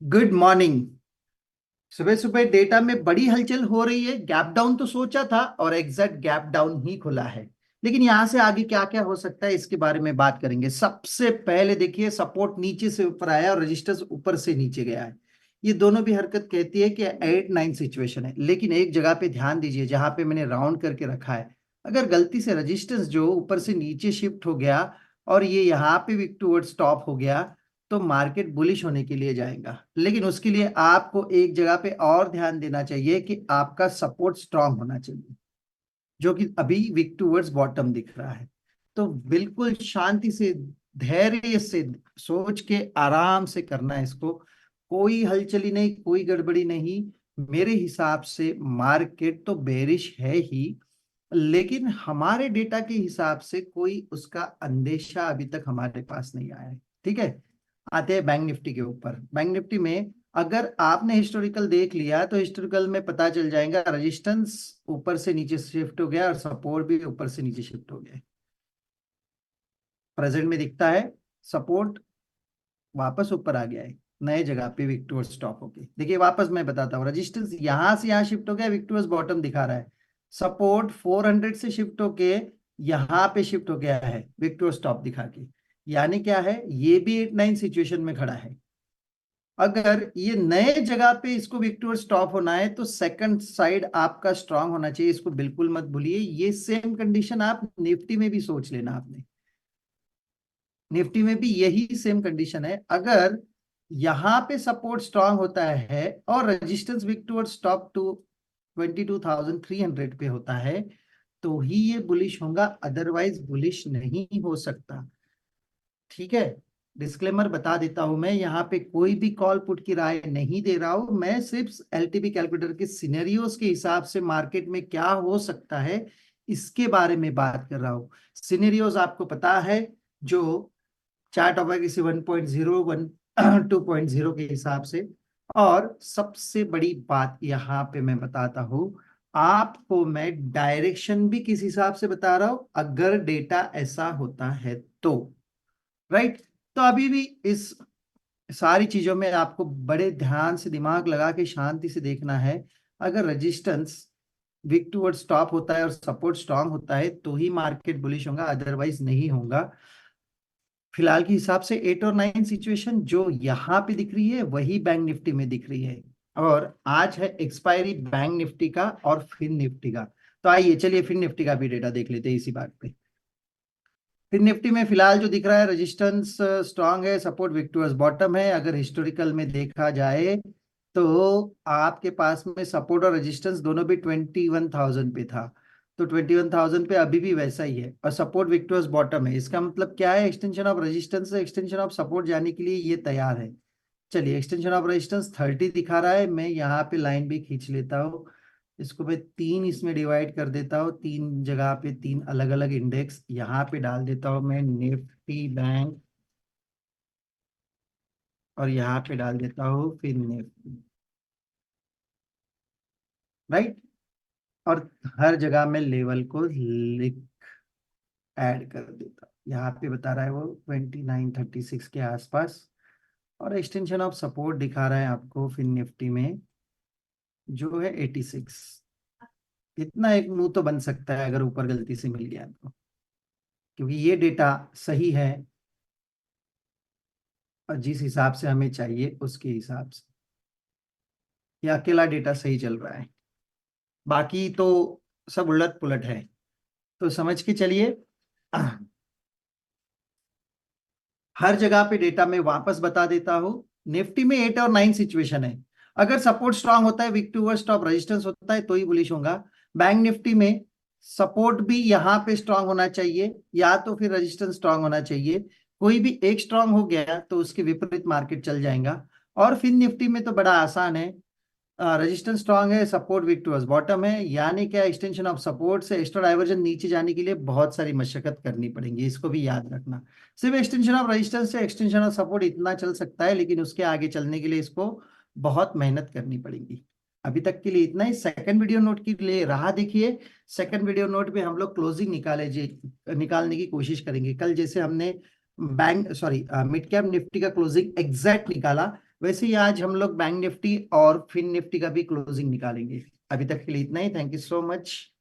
Good morning. सुबह सुबह data में बड़ी हलचल हो रही है। गैप डाउन तो सोचा था और एग्जैक्ट गैप डाउन ही खुला है। लेकिन यहां से आगे क्या क्या हो सकता है इसके बारे में बात करेंगे। सबसे पहले देखिए, सपोर्ट नीचे से ऊपर आया और रजिस्टर्स ऊपर से नीचे गया है। ये दोनों भी हरकत कहती है कि 8-9 सिचुएशन है। लेकिन एक जगह पे ध्यान दीजिए, जहां पे मैंने राउंड करके रखा है। अगर गलती से रजिस्टर्स जो ऊपर से नीचे शिफ्ट हो गया और ये यहाँ पे भी टूवर्ड स्टॉप हो गया, तो मार्केट बुलिश होने के लिए जाएगा। लेकिन उसके लिए आपको एक जगह पे और ध्यान देना चाहिए कि आपका सपोर्ट स्ट्रांग होना चाहिए, जो कि अभी विक टूवर्ड्स बॉटम दिख रहा है। तो बिल्कुल शांति से, धैर्य से, सोच के आराम से करना है इसको। कोई हलचली नहीं, कोई गड़बड़ी नहीं। मेरे हिसाब से मार्केट तो बेरिश है ही, लेकिन हमारे डेटा के हिसाब से कोई उसका अंदेशा अभी तक हमारे पास नहीं आया है। ठीक है, आते हैं बैंक निफ्टी के ऊपर। बैंक निफ्टी में अगर आपने हिस्टोरिकल देख लिया तो हिस्टोरिकल में पता चल जाएगा, रेजिस्टेंस ऊपर से नीचे शिफ्ट हो गया और सपोर्ट भी ऊपर से नीचे शिफ्ट हो गया। प्रेजेंट में दिखता है सपोर्ट वापस ऊपर आ गया है, नए जगह पे विक्टोरियस स्टॉप हो गई। देखिए वापस मैं बताता हूँ, रेजिस्टेंस यहां से यहाँ शिफ्ट हो गया, विक्टोरियस बॉटम दिखा रहा है। सपोर्ट 400 से शिफ्ट होके यहाँ पे शिफ्ट हो गया है विक्टोरियस स्टॉप दिखा के। यानी क्या है, ये भी 8-9 सिचुएशन में खड़ा है। अगर ये नए जगह पे इसको विक्टोरियस स्टॉप होना है तो सेकंड साइड आपका स्ट्रांग होना चाहिए, इसको बिल्कुल मत भूलिए। ये सेम कंडीशन आप निफ्टी में भी सोच लेना आपने। निफ्टी में भी यही सेम कंडीशन है। अगर यहां पे सपोर्ट स्ट्रांग होता है और resistance weak towards stop to 22,300 पे होता है, तो ही ये बुलिश होगा, अदरवाइज बुलिश नहीं हो सकता। ठीक है, डिस्क्लेमर बता देता हूं, मैं यहाँ पे कोई भी कॉल पुट की राय नहीं दे रहा हूं। मैं सिर्फ एलटीबी कैलकुलेटर के सिनेरियोस के हिसाब से मार्केट में क्या हो सकता है इसके बारे में बात कर रहा हूं। सिनेरियोस आपको पता है, जो चार्ट होगा किसी 1.0 2.0 के हिसाब से। और सबसे बड़ी बात यहाँ पे मैं बताता हूं आपको, मैं डायरेक्शन भी किस हिसाब से बता रहा हूं, अगर डेटा ऐसा होता है तो। राइट, तो अभी भी इस सारी चीजों में आपको बड़े ध्यान से दिमाग लगा के शांति से देखना है। अगर रेजिस्टेंस वीक टूवर्ड स्टॉप होता है और सपोर्ट स्ट्रांग होता है तो ही मार्केट बुलिश होगा, अदरवाइज नहीं होगा। फिलहाल के हिसाब से 8 और 9 सिचुएशन जो यहाँ पे दिख रही है वही बैंक निफ्टी में दिख रही है। और आज है एक्सपायरी बैंक निफ्टी का और फिन निफ्टी का। तो आइए चलिए फिन निफ्टी का भी डेटा देख लेते हैं इसी बात पे। फिर निफ्टी में फिलहाल जो दिख रहा है, रेजिस्टेंस स्ट्रांग है, सपोर्ट विक्टोरियस बॉटम है। अगर हिस्टोरिकल में देखा जाए तो आपके पास में सपोर्ट और रेजिस्टेंस दोनों भी 21,000 पे था। तो 21,000 पे अभी भी वैसा ही है और सपोर्ट विक्टोरियस बॉटम है। इसका मतलब क्या है, एक्सटेंशन ऑफ रेजिस्टेंस से एक्सटेंशन ऑफ सपोर्ट जाने के लिए ये तैयार है। चलिए, एक्सटेंशन ऑफ रेजिस्टेंस 30 दिखा रहा है। मैं यहाँ पे लाइन भी खींच लेता हूँ, इसको मैं तीन इसमें डिवाइड कर देता हूँ, तीन जगह पे तीन अलग अलग इंडेक्स यहाँ पे डाल देता हूँ मैं, निफ्टी बैंक, और यहाँ पे डाल देता हूँ फिर निफ्टी। राइट, और हर जगह में लेवल को लिख ऐड कर देता हूँ। यहाँ पे बता रहा है वो 2936 के आसपास। और एक्सटेंशन ऑफ सपोर्ट दिखा रहा है आपको फिर निफ्टी में, जो है 86। इतना एक मुंह तो बन सकता है अगर ऊपर गलती से मिल गया तो, क्योंकि ये डेटा सही है और जिस हिसाब से हमें चाहिए उसके हिसाब से ये अकेला डेटा सही चल रहा है। बाकी तो सब उलट पुलट है। तो समझ के चलिए, हर जगह पे डेटा में वापस बता देता हूं। निफ्टी में 8 और 9 सिचुएशन है। अगर सपोर्ट स्ट्रांग होता है, विक टूवर्ड्स स्टॉप रेजिस्टेंस होता है तो ही बुलिश होगा। बैंक निफ्टी में सपोर्ट भी यहाँ पे स्ट्रांग होना चाहिए या तो फिर रेजिस्टेंस स्ट्रांग होना चाहिए। कोई भी एक स्ट्रांग हो गया तो उसके विपरीत मार्केट चल जाएगा। और फिर निफ्टी में तो बड़ा आसान है, रेजिस्टेंस स्ट्रांग है, सपोर्ट वीक टूवर्ड्स बॉटम है। यानी क्या, एक्सटेंशन ऑफ सपोर्ट से एक्स्ट्रा डाइवर्जन नीचे जाने के लिए बहुत सारी मशक्कत करनी पड़ेगी, इसको भी याद रखना। सिर्फ एक्सटेंशन ऑफ रेजिस्टेंस से एक्सटेंशन ऑफ सपोर्ट इतना चल सकता है, लेकिन उसके आगे चलने के लिए इसको बहुत मेहनत करनी पड़ेगी। अभी तक के लिए इतना ही। सेकंड वीडियो नोट के लिए राह देखिए। सेकंड वीडियो नोट में हम लोग क्लोजिंग निकालने की कोशिश करेंगे। कल जैसे हमने bank sorry mid cap Nifty का क्लोजिंग एग्जैक्ट निकाला, वैसे ही आज हम लोग बैंक निफ्टी और फिन निफ्टी का भी क्लोजिंग निकालेंगे। अभी तक के लिए इतना ही। Thank you so much.